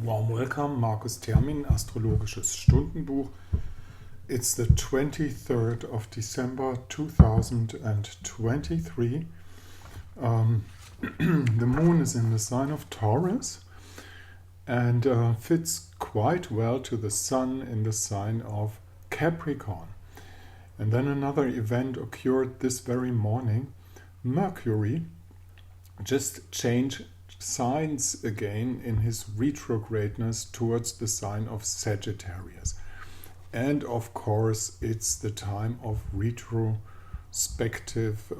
Warm welcome, Markus Termin, Astrologisches Stundenbuch. It's the 23rd of December 2023. The moon is in the sign of Taurus and fits quite well to the sun in the sign of Capricorn. And then another event occurred this very morning. Mercury just changed signs again in his retrogradness towards the sign of Sagittarius. And of course, it's the time of retrospective,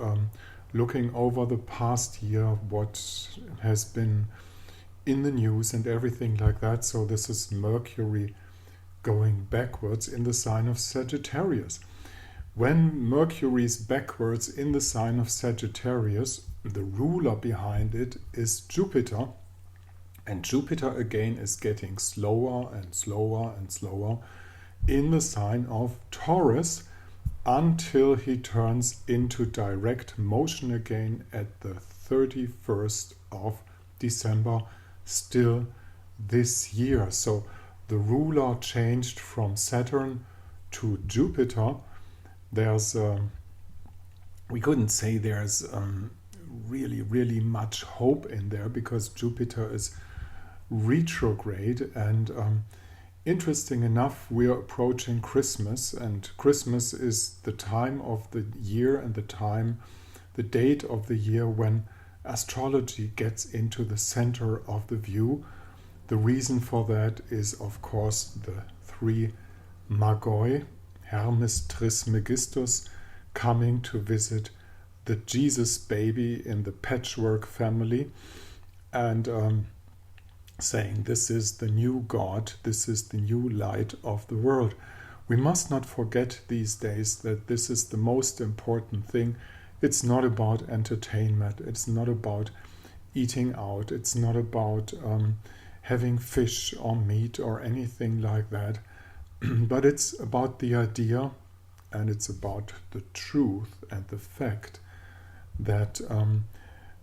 looking over the past year, what has been in the news and everything like that. So this is Mercury going backwards in the sign of Sagittarius. When Mercury is backwards in the sign of Sagittarius, the ruler behind it is Jupiter, and Jupiter again is getting slower and slower and slower in the sign of Taurus until he turns into direct motion again at the 31st of December, still this year. So the ruler changed from Saturn to Jupiter. There's we couldn't say there's really much hope in there, because Jupiter is retrograde. And interesting enough, we are approaching Christmas, and Christmas is the time of the year and the date of the year when astrology gets into the center of the view. The reason for that is, of course, the three Magoi, Hermes, Trismegistus, coming to visit the Jesus baby in the patchwork family, and saying, this is the new God, this is the new light of the world. We must not forget these days that this is the most important thing. It's not about entertainment, it's not about eating out, it's not about having fish or meat or anything like that, but it's about the idea, and it's about the truth and the fact that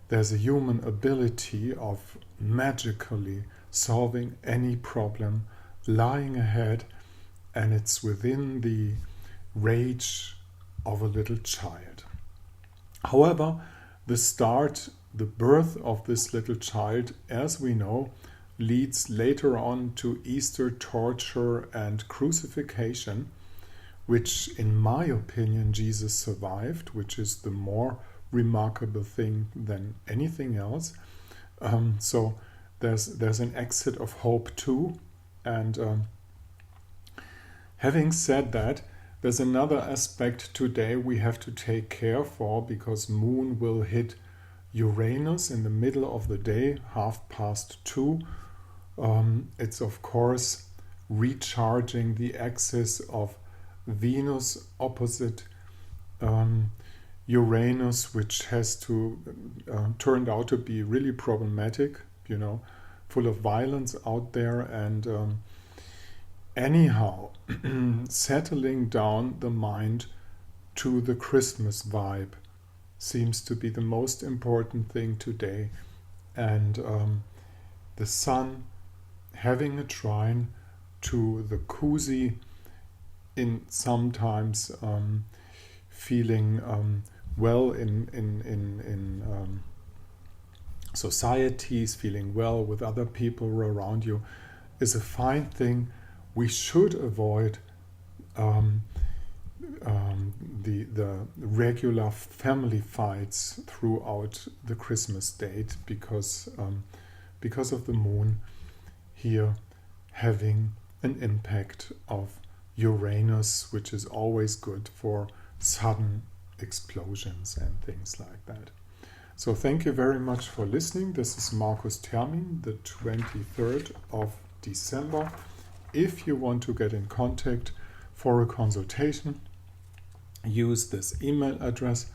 there's a human ability of magically solving any problem lying ahead, and it's within the range of a little child. However, the birth of this little child, as we know, leads later on to Easter torture and crucifixion, which in my opinion Jesus survived, which is the more remarkable thing than anything else. So there's an exit of hope too. And having said that, there's another aspect today we have to take care for, because Moon will hit Uranus in the middle of the day, 2:30. It's of course recharging the axis of Venus opposite Uranus, which has turned out to be really problematic, full of violence out there. And anyhow, settling down the mind to the Christmas vibe seems to be the most important thing today. And the sun having a trine to the Kusi, in sometimes feeling well in societies, feeling well with other people around you, is a fine thing. We should avoid the regular family fights throughout the Christmas date, because of the moon here having an impact of Uranus, which is always good for sudden explosions and things like that. So thank you very much for listening. This is Markus Termin, the 23rd of December. If you want to get in contact for a consultation, use this email address.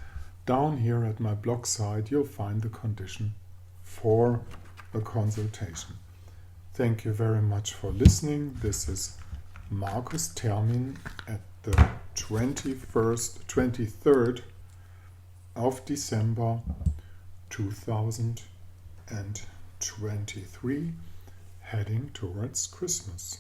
Down here at my blog site, you'll find the condition for a consultation. Thank you very much for listening. This is Markus Termin at the 23rd of December 2023. heading towards Christmas.